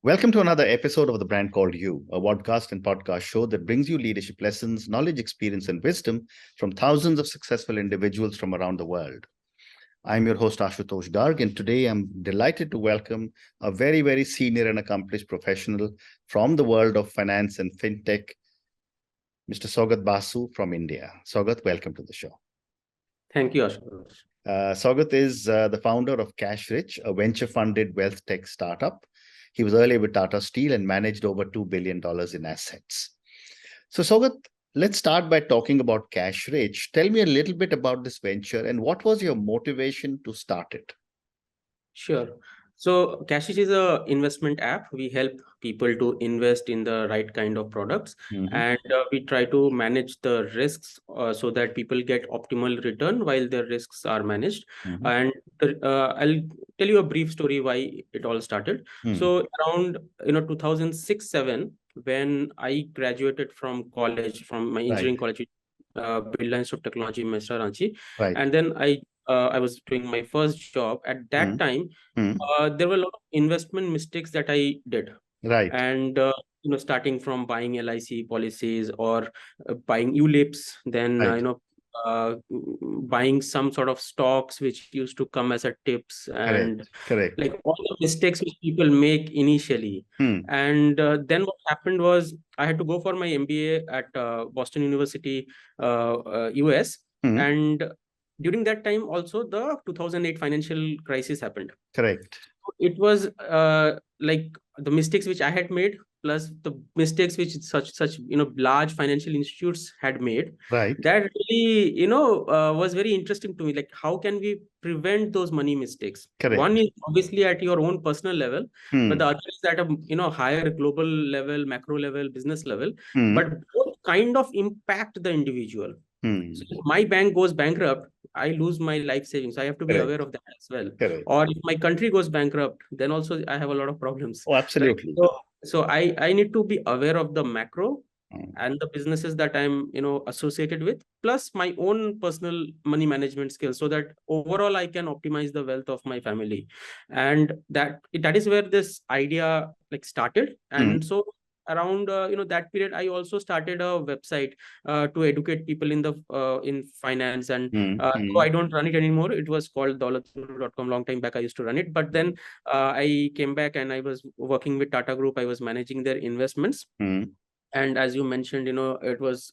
Welcome to another episode of The Brand Called You, a podcast and podcast show that brings you leadership lessons, knowledge, experience, and wisdom from thousands of successful individuals from around the world. I'm your host, Ashutosh Garg, and today I'm delighted to welcome a very, very senior and accomplished professional from the world of finance and fintech, Mr. Sougata Basu from India. Sougata, welcome to the show. Thank you, Ashutosh. Sougata is the founder of CashRich, a venture-funded wealth tech startup. He was earlier with Tata Steel and managed over $2 billion in assets. So, Sougata, let's start by talking about CashRich. Tell me a little bit about this venture and what was your motivation to start it? Sure. So CashRich is an investment app. We help people to invest in the right kind of products, and we try to manage the risks so that people get optimal return while their risks are managed. And I'll tell you a brief story why it all started. So around 2006-7, when I graduated from college, from my engineering college, Buildings of Technology, Mr. Ranchi, and then I was doing my first job. At that time, there were a lot of investment mistakes that I did. And starting from buying LIC policies or buying ULIPs, then buying some sort of stocks which used to come as a tips, and like all the mistakes which people make initially. And then what happened was I had to go for my MBA at Boston University, US, and during that time also the 2008 financial crisis happened. It was like the mistakes which I had made plus the mistakes which such large financial institutes had made, that really was very interesting to me. Like, how can we prevent those money mistakes? One is obviously at your own personal level, but the other is at a higher global level, macro level, business level. But both kind of impact the individual. So if my bank goes bankrupt, I lose my life savings. I have to be aware of that as well. Or if my country goes bankrupt, then also I have a lot of problems. Oh, absolutely. So I need to be aware of the macro and the businesses that I'm associated with, plus my own personal money management skills, so that overall I can optimize the wealth of my family. And that is where this idea like started. And so around that period, I also started a website to educate people in the in finance. And so I don't run it anymore. It was called Daulatguru.com. Long time back I used to run it, but then I came back and I was working with Tata Group. I was managing their investments. And as you mentioned, it was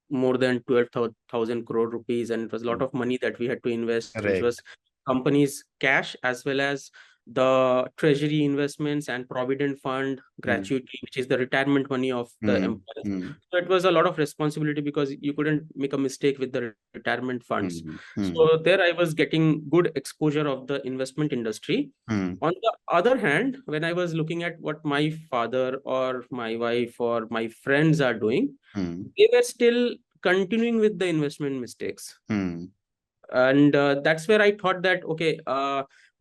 more than 12,000 crore rupees, and it was a lot of money that we had to invest, which was companies' cash as well as the treasury investments and provident fund gratuity, which is the retirement money of the employees. So it was a lot of responsibility because you couldn't make a mistake with the retirement funds. So there I was getting good exposure of the investment industry. On the other hand, when I was looking at what my father or my wife or my friends are doing, they were still continuing with the investment mistakes. And that's where I thought that, okay,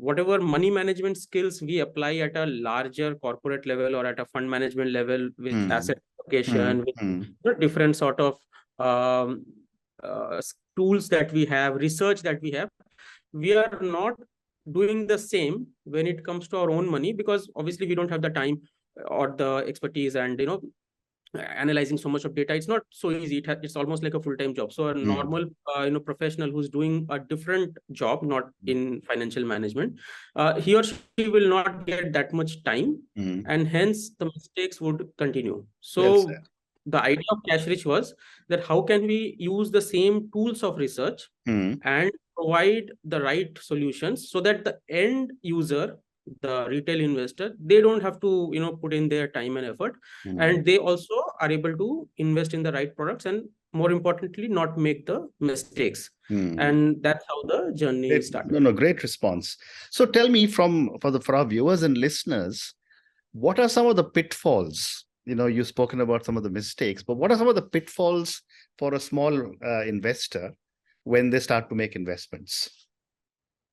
whatever money management skills we apply at a larger corporate level or at a fund management level with asset allocation, with different sort of tools that we have, research that we are not doing the same when it comes to our own money, because obviously we don't have the time or the expertise, and analyzing so much of data, it's not so easy. It's almost like a full-time job. So a normal professional who's doing a different job, not in financial management, he or she will not get that much time, and hence the mistakes would continue. So the idea of CashRich was that how can we use the same tools of research and provide the right solutions so that the end user, the retail investor, they don't have to put in their time and effort, and they also are able to invest in the right products, and more importantly not make the mistakes. And that's how the journey started. Great response. So tell me, for our viewers and listeners, what are some of the pitfalls? You've spoken about some of the mistakes, but what are some of the pitfalls for a small investor when they start to make investments?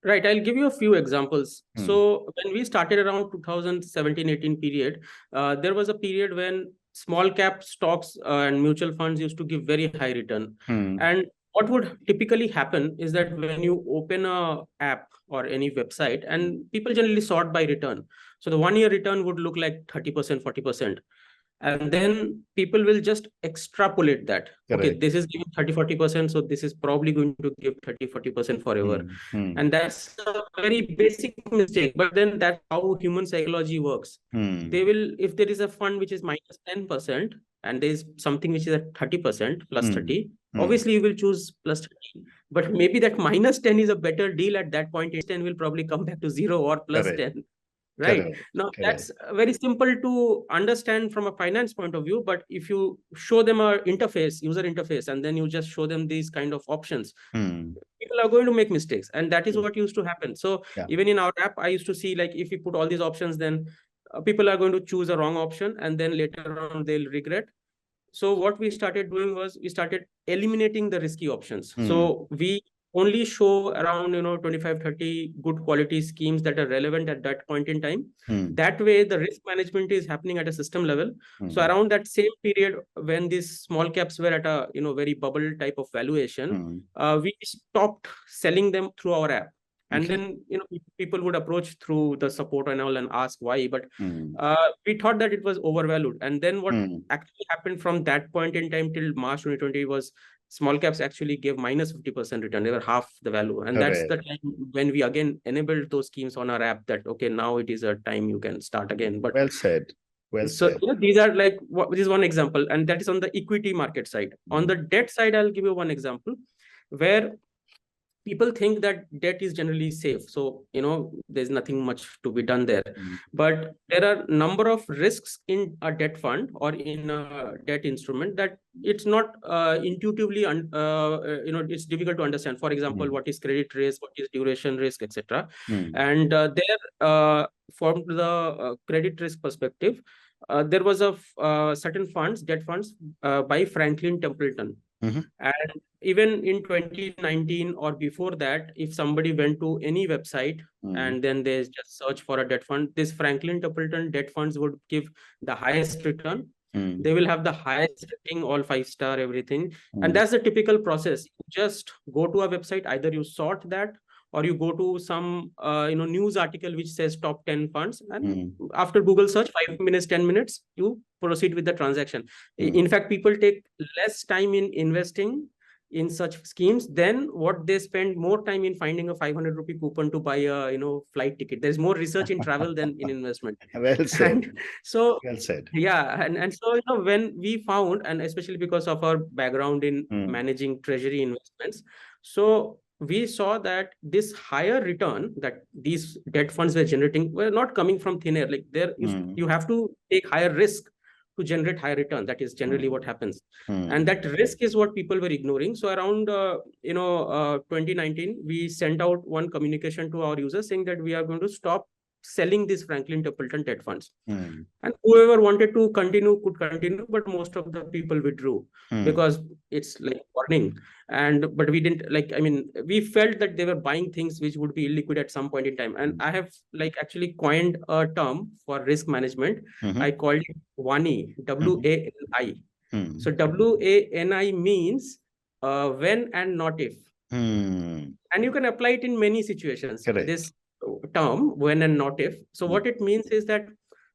Right, I'll give you a few examples. So when we started around 2017-18 period, there was a period when small cap stocks and mutual funds used to give very high return. And what would typically happen is that when you open a app or any website, and people generally sort by return. So the 1 year return would look like 30%, 40%. And then people will just extrapolate that. Okay, Correct. this is giving 30, 40%. So this is probably going to give 30, 40% forever. And that's a very basic mistake. But then that's how human psychology works. They will, if there is a fund which is minus 10% and there is something which is at 30%, plus 30, obviously you will choose plus 30. But maybe that minus 10 is a better deal at that point. 10 will probably come back to 0 or plus Correct. 10. Right. Correct. Now, Correct. that's very simple to understand from a finance point of view. But if you show them a interface, user interface, and then you just show them these kind of options, people are going to make mistakes. And that is what used to happen. So even in our app, I used to see, like, if we put all these options, then people are going to choose a wrong option, and then later on they'll regret. So what we started doing was we started eliminating the risky options. So we only show around 25, 30 good quality schemes that are relevant at that point in time. That way the risk management is happening at a system level. So around that same period, when these small caps were at a very bubble type of valuation, we stopped selling them through our app. And then people would approach through the support and all and ask why, but we thought that it was overvalued. And then what actually happened from that point in time till March 2020 was small caps actually gave minus 50% return. They were half the value. And that's the time when we again enabled those schemes on our app, that okay, now it is a time you can start again. But well said. Well said. These are like, this is one example, and that is on the equity market side. On the debt side, I'll give you one example where people think that debt is generally safe. So, there's nothing much to be done there. But there are a number of risks in a debt fund or in a debt instrument that it's not intuitively, it's difficult to understand. For example, what is credit risk, what is duration risk, etc. And there, from the credit risk perspective, there was a certain funds, debt funds by Franklin Templeton. And even in 2019 or before that, if somebody went to any website and then they just search for a debt fund, this Franklin Templeton debt funds would give the highest return. They will have the highest rating, all 5-star, everything. And that's the typical process. You just go to a website, either you sort that or you go to some news article which says top 10 funds, and after Google search, 5 minutes, 10 minutes, you proceed with the transaction. In fact, people take less time in investing in such schemes than what they spend more time in finding a 500 rupee coupon to buy a flight ticket. There's more research in travel than in investment. Well said. And so well said. Yeah, and so when we found, and especially because of our background in managing treasury investments, so we saw that this higher return that these debt funds were generating were not coming from thin air. Like there, you have to take higher risk to generate higher return. That is generally what happens. And that risk is what people were ignoring. So around 2019, we sent out one communication to our users saying that we are going to stop selling these Franklin Templeton debt funds. And whoever wanted to continue could continue, but most of the people withdrew because it's like warning. But we didn't we felt that they were buying things which would be illiquid at some point in time. And I have actually coined a term for risk management. I called it WANI, W-A-N-I. So W-A-N-I means when and not if. And you can apply it in many situations. Correct. This term, when and not if. So what it means is that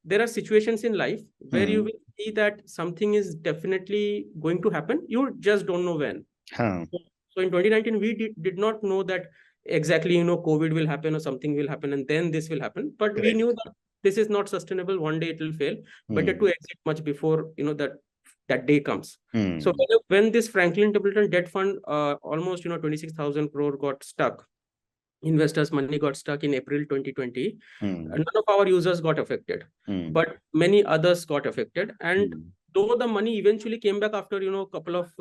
there are situations in life where you will see that something is definitely going to happen. You just don't know when. So in 2019, we did not know that exactly, COVID will happen or something will happen and then this will happen. But we knew that this is not sustainable. One day it will fail. Better to exit much before, that day comes. So when this Franklin Templeton debt fund, almost, 26,000 crore got stuck, investors' money got stuck in April 2020. None of our users got affected, but many others got affected. And though the money eventually came back after, a couple of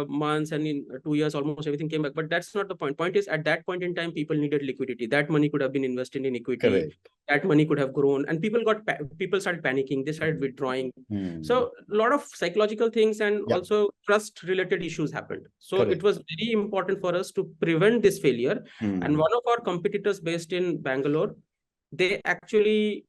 months, and in 2 years, almost everything came back. But that's not the point. Point is, at that point in time, people needed liquidity. That money could have been invested in equity. Correct. That money could have grown, and people started panicking. They started withdrawing. So a lot of psychological things and also trust-related issues happened. So it was very important for us to prevent this failure. And one of our competitors based in Bangalore, they actually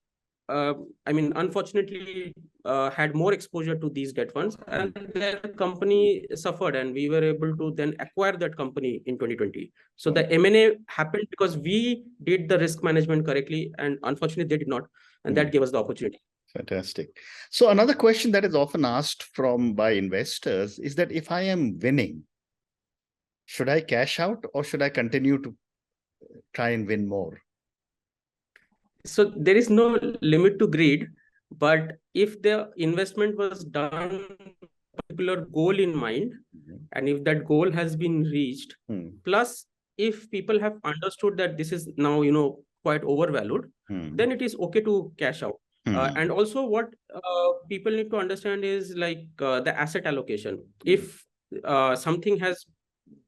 unfortunately, had more exposure to these debt funds, and their company suffered, and we were able to then acquire that company in 2020. So the M&A happened because we did the risk management correctly, and unfortunately, they did not. and that gave us the opportunity. Fantastic. So another question that is often asked by investors is that if I am winning, should I cash out or should I continue to try and win more? So there is no limit to greed, but if the investment was done with a particular goal in mind, and if that goal has been reached, plus if people have understood that this is now, quite overvalued, then it is okay to cash out. And also what people need to understand is like the asset allocation. If something has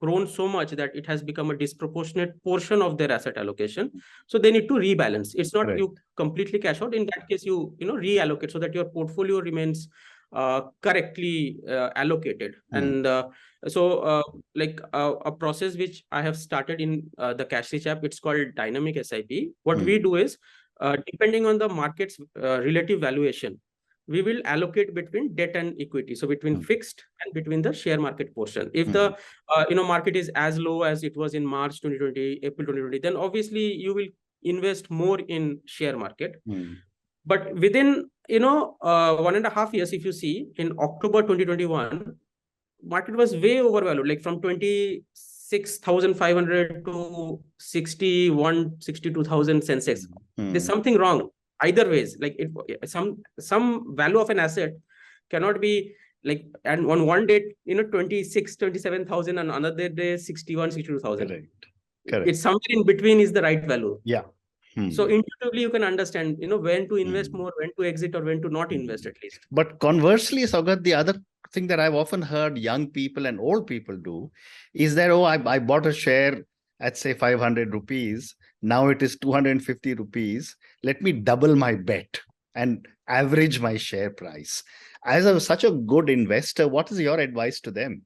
grown so much that it has become a disproportionate portion of their asset allocation, so they need to rebalance. It's not you completely cash out. In that case, you reallocate so that your portfolio remains correctly allocated. And like a process which I have started in the CashRich app, it's called dynamic SIP. What we do is, depending on the market's relative valuation, we will allocate between debt and equity, so between fixed and between the share market portion. If the market is as low as it was in March 2020, April 2020, then obviously you will invest more in share market. But within 1.5 years, if you see, in October 2021, market was way overvalued, like from 26,500 to 62,000 Sensex. There's something wrong either ways. Like some value of an asset cannot be like, and on one date 27,000, and another day 62,000. Correct. It's somewhere in between is the right value. So intuitively you can understand when to invest more, when to exit, or when to not invest at least. But conversely, Sougata, the other thing that I've often heard young people and old people do is that, I bought a share at say 500 rupees. Now it is 250 rupees. Let me double my bet and average my share price. As such a good investor, what is your advice to them?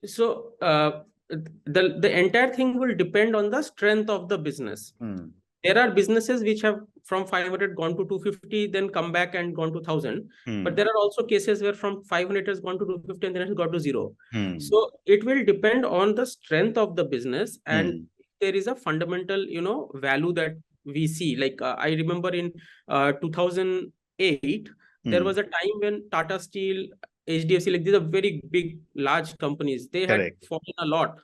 So the entire thing will depend on the strength of the business. There are businesses which have from 500 gone to 250, then come back and gone to 1,000. But there are also cases where from 500 has gone to 250 and then it has got to 0. So it will depend on the strength of the business, and there is a fundamental, value that we see. Like I remember in 2008, there was a time when Tata Steel, HDFC, like these are very big, large companies. They had fallen a lot.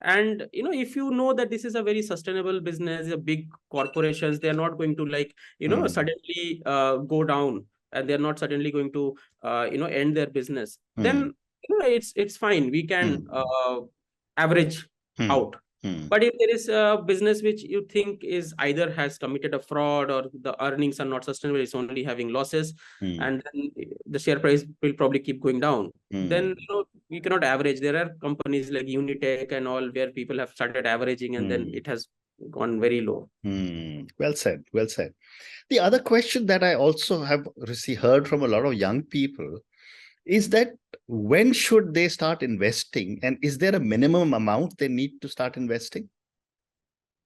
And if you know that this is a very sustainable business, a big corporations, they are not going to suddenly go down, and they're not suddenly going to end their business. Then it's fine. We can average out. But if there is a business which you think is either has committed a fraud, or the earnings are not sustainable, it's only having losses, and then the share price will probably keep going down, then you cannot average. There are companies like Unitech and all where people have started averaging, and then it has gone very low. Well said. Well said. The other question that I also have heard from a lot of young people is that when should they start investing, and is there a minimum amount they need to start investing?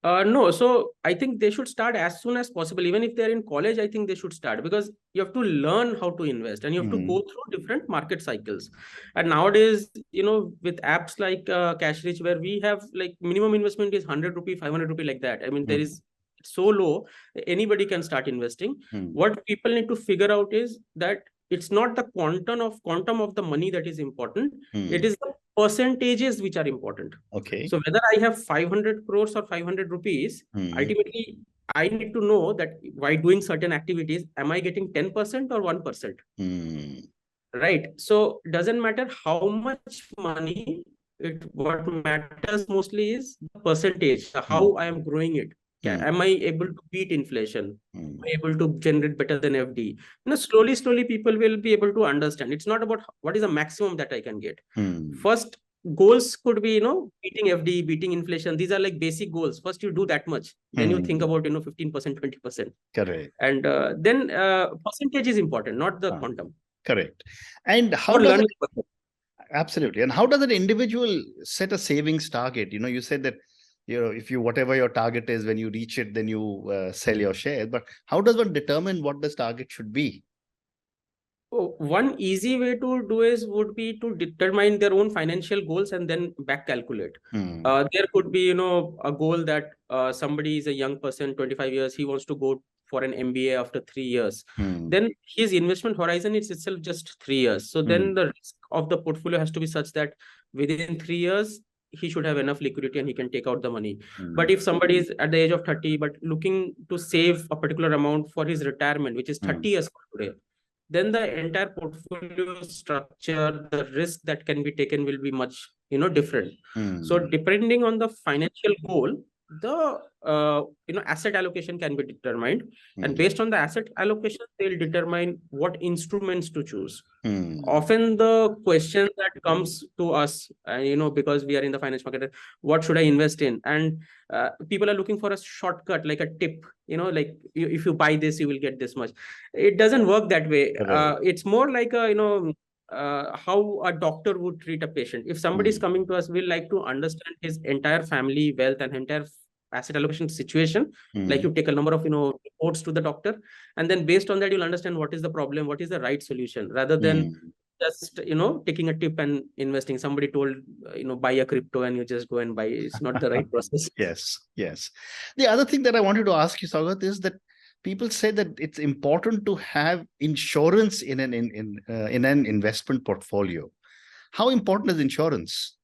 No, so I think they should start as soon as possible. Even if they're in college, I think they should start, because you have to learn how to invest, and you have to go through different market cycles. And nowadays, with apps like CashRich, where we have like minimum investment is 100 rupee, 500 rupee, like that. I mean, there is so low, anybody can start investing. What people need to figure out is that it's not the quantum of the money that is important. It is the percentages which are important. So whether I have 500 crores or 500 rupees, ultimately I need to know that by doing certain activities, am I getting 10% or 1%? Right. So doesn't matter how much money. What matters mostly is the percentage, how I am growing it. Am I able to beat inflation? Am I able to generate better than FD? Slowly people will be able to understand. It's not about what is the maximum that I can get. First, goals could be, beating FD, beating inflation. These are like basic goals. First, you do that much. Then you think about, 15%, 20%. Correct. And then percentage is important, not the quantum. Correct. And how does it, absolutely. And how does an individual set a savings target? You said that, if whatever your target is, when you reach it, then you sell your shares. But how does one determine what this target should be? One easy way to do would be to determine their own financial goals and then back calculate. There could be, a goal that somebody is a young person, 25 years, he wants to go for an MBA after 3 years, Hmm. then his investment horizon is itself just 3 years. So then the risk of the portfolio has to be such that within 3 years, he should have enough liquidity and he can take out the money. But if somebody is at the age of 30, but looking to save a particular amount for his retirement, which is 30 years from today, then the entire portfolio structure, the risk that can be taken will be much, different. So depending on the financial goal, the asset allocation can be determined, and based on the asset allocation, they'll determine what instruments to choose. Often the question that comes to us, because we are in the finance market, what should I invest in? And people are looking for a shortcut, like a tip, like if you buy this, you will get this much. It doesn't work that way. It's more like how a doctor would treat a patient. If somebody is coming to us, we like to understand his entire family wealth and entire asset allocation situation. Like you take a number of reports to the doctor, and then based on that, you'll understand what is the problem, what is the right solution, rather than just taking a tip and investing. Somebody told buy a crypto and you just go and buy. It's not the right process. Yes. The other thing that I wanted to ask you, Sougata, is that people say that it's important to have insurance in an investment portfolio. How important is insurance?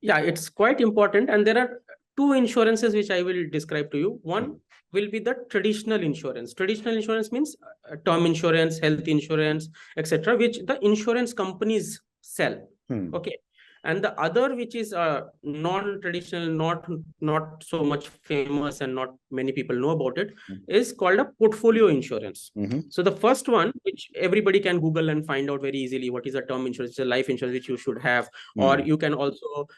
Yeah, it's quite important, and there are two insurances which I will describe to you. One will be the traditional insurance. Traditional insurance means term insurance, health insurance, etc., which the insurance companies sell. Okay. And the other, which is non-traditional, not so much famous and not many people know about it, is called a portfolio insurance. So the first one, which everybody can Google and find out very easily, what is a term insurance? It's a life insurance which you should have, or you can also,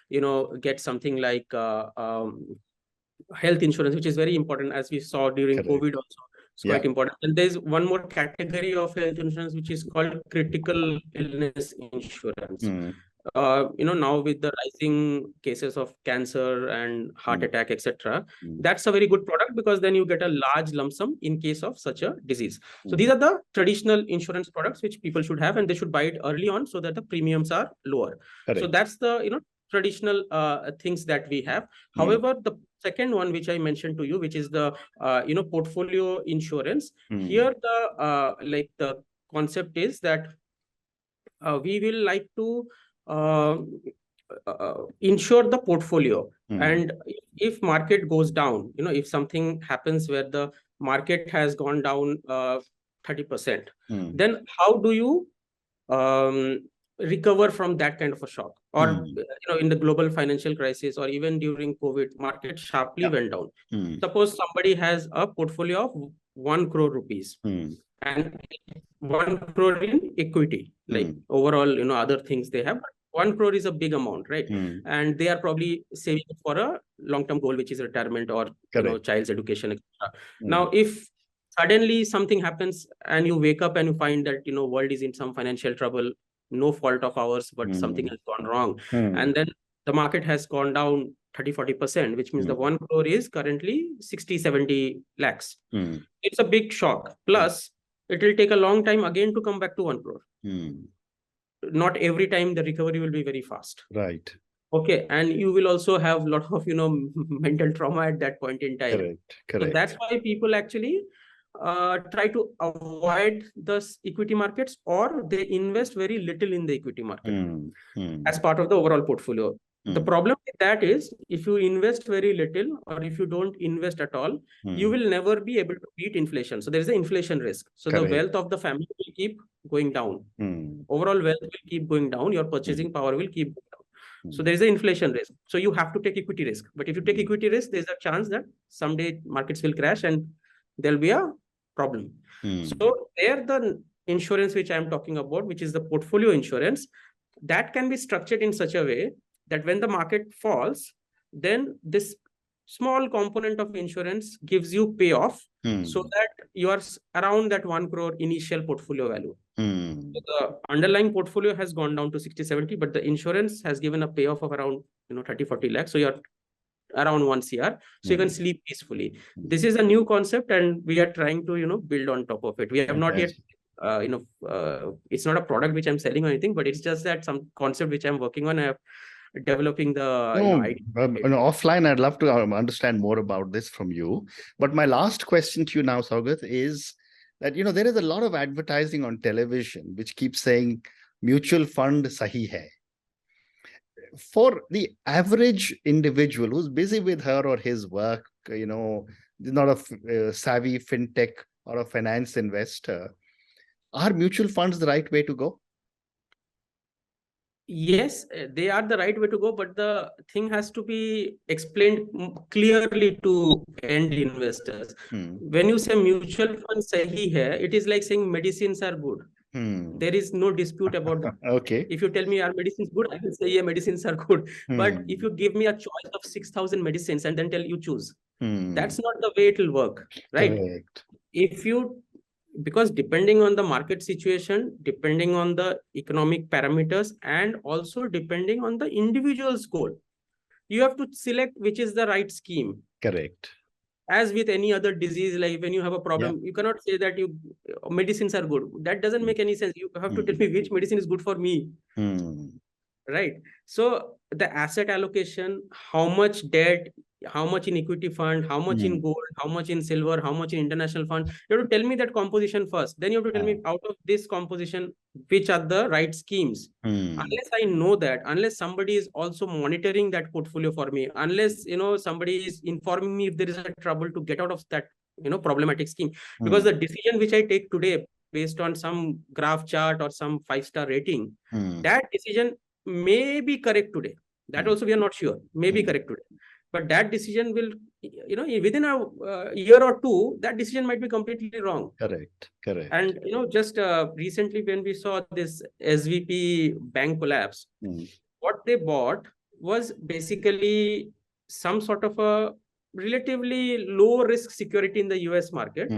get something like health insurance, which is very important, as we saw during COVID also. It's quite important. And there's one more category of health insurance, which is called critical illness insurance. Now with the rising cases of cancer and heart attack, etc., that's a very good product, because then you get a large lump sum in case of such a disease. So these are the traditional insurance products which people should have, and they should buy it early on so that the premiums are lower. So that's the traditional things that we have. However, the second one which I mentioned to you, which is the portfolio insurance, here the concept is that we will like to insure the portfolio. And if market goes down, if something happens where the market has gone down 30%, then how do you recover from that kind of a shock? Or in the global financial crisis, or even during COVID, market sharply went down. Suppose somebody has a portfolio of 1 crore rupees, and 1 crore in equity, like overall, other things they have. 1 crore is a big amount, right? And they are probably saving for a long-term goal, which is retirement or child's education, etc. Now, if suddenly something happens and you wake up and you find that world is in some financial trouble, no fault of ours, but something has gone wrong, and then the market has gone down 30-40%, which means the 1 crore is currently 60-70 lakhs. It's a big shock. Plus, it will take a long time again to come back to 1 crore. Not every time the recovery will be very fast. Right. Okay. And you will also have a lot of, mental trauma at that point in time. Correct. So that's why people actually try to avoid the equity markets, or they invest very little in the equity market as part of the overall portfolio. The problem with that is, if you invest very little, or if you don't invest at all, you will never be able to beat inflation. So there is an inflation risk. So the wealth of the family will keep going down. Overall wealth will keep going down. Your purchasing power will keep going down. So there is an inflation risk. So you have to take equity risk. But if you take equity risk, there's a chance that someday markets will crash and there'll be a problem. So there, the insurance which I'm talking about, which is the portfolio insurance, that can be structured in such a way that when the market falls, then this small component of insurance gives you payoff, so that you are around that 1 crore initial portfolio value. So the underlying portfolio has gone down to 60-70, but the insurance has given a payoff of around 30-40 lakhs. So you're around 1 CR, so you can sleep peacefully. This is a new concept, and we are trying to build on top of it. We have not yet it's not a product which I'm selling or anything, but it's just that some concept which I'm working on. I have developing the No, idea. offline, I'd love to understand more about this from you. But my last question to you now, Saugat, is that, there is a lot of advertising on television which keeps saying mutual fund sahi hai. For the average individual who's busy with her or his work, not a savvy fintech or a finance investor, are mutual funds the right way to go? Yes, they are the right way to go, but the thing has to be explained clearly to end investors. When you say mutual fund sahi hai, it is like saying medicines are good. There is no dispute about that. Okay. If you tell me are medicines good, I will say yeah, medicines are good. But if you give me a choice of 6,000 medicines and then tell you choose, that's not the way it will work, right? Correct. Because depending on the market situation, depending on the economic parameters, and also depending on the individual's goal, you have to select which is the right scheme. Correct. As with any other disease, like when you have a problem, you cannot say that medicines are good. That doesn't make any sense. You have to tell me which medicine is good for me. Right. So the asset allocation, how much debt, how much in equity fund, how much in gold, how much in silver, how much in international fund. You have to tell me that composition first. Then you have to tell me out of this composition, which are the right schemes. Unless I know that, unless somebody is also monitoring that portfolio for me, unless somebody is informing me if there is a trouble to get out of that problematic scheme. Because the decision which I take today based on some graph chart or some 5-star rating, that decision may be correct today. That also we are not sure. May be correct today. But that decision will, within a year or two, that decision might be completely wrong. Correct. And, just recently when we saw this SVP bank collapse, what they bought was basically some sort of a relatively low risk security in the US market,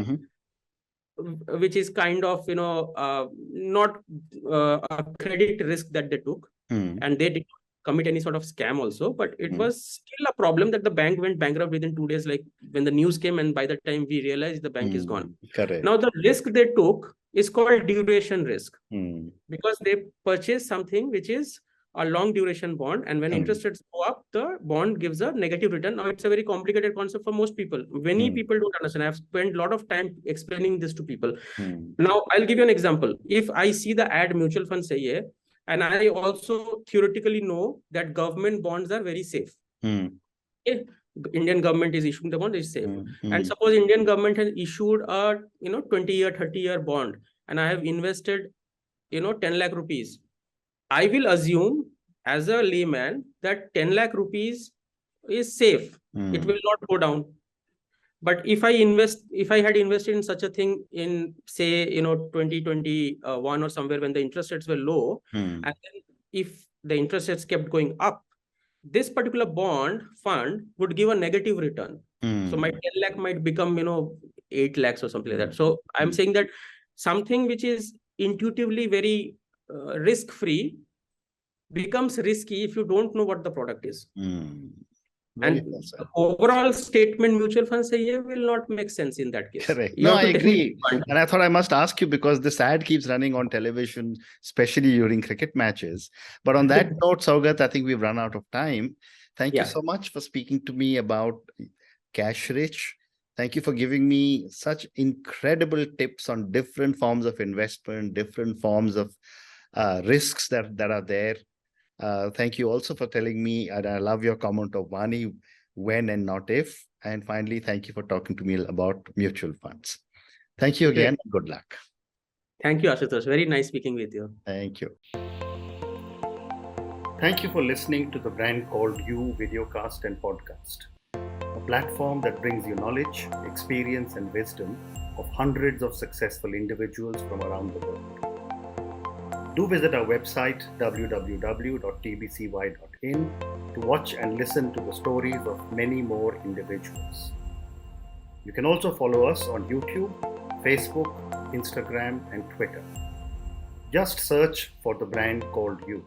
which is kind of, not a credit risk that they took. And they did commit any sort of scam also, but it was still a problem that the bank went bankrupt within 2 days, like when the news came, and by the time we realized the bank is gone. Correct. Now the risk they took is called duration risk, because they purchased something which is a long duration bond, and when interest rates go up, the bond gives a negative return. Now it's a very complicated concept for most people. Many people don't understand. I've spent a lot of time explaining this to people. Now I'll give you an example. If I see the ad mutual fund sahi hai, and I also theoretically know that government bonds are very safe. Okay? Indian government is issuing the bond, is safe. And suppose Indian government has issued a 20-year, 30-year bond, and I have invested 10 lakh rupees. I will assume as a layman that 10 lakh rupees is safe. It will not go down. But if I had invested in such a thing in, say, 2021 or somewhere when the interest rates were low, and then if the interest rates kept going up, this particular bond fund would give a negative return. So my 10 lakh might become, 8 lakhs or something like that. So I'm saying that something which is intuitively very risk-free becomes risky if you don't know what the product is. And the overall statement mutual funds will not make sense in that case. Correct. No, I agree. And I thought I must ask you, because this ad keeps running on television, especially during cricket matches. But on that note, Saugat, I think we've run out of time. Thank you so much for speaking to me about CashRich. Thank you for giving me such incredible tips on different forms of investment, different forms of risks that are there. Thank you also for telling me, and I love your comment of Vani, when and not if. And finally, thank you for talking to me about mutual funds. Thank you again. And good luck. Thank you, Ashutosh. Very nice speaking with you. Thank you. Thank you for listening to the Brand Called You videocast and podcast, a platform that brings you knowledge, experience, and wisdom of hundreds of successful individuals from around the world. Do visit our website www.tbcy.in to watch and listen to the stories of many more individuals. You can also follow us on YouTube, Facebook, Instagram, and Twitter. Just search for the Brand Called You.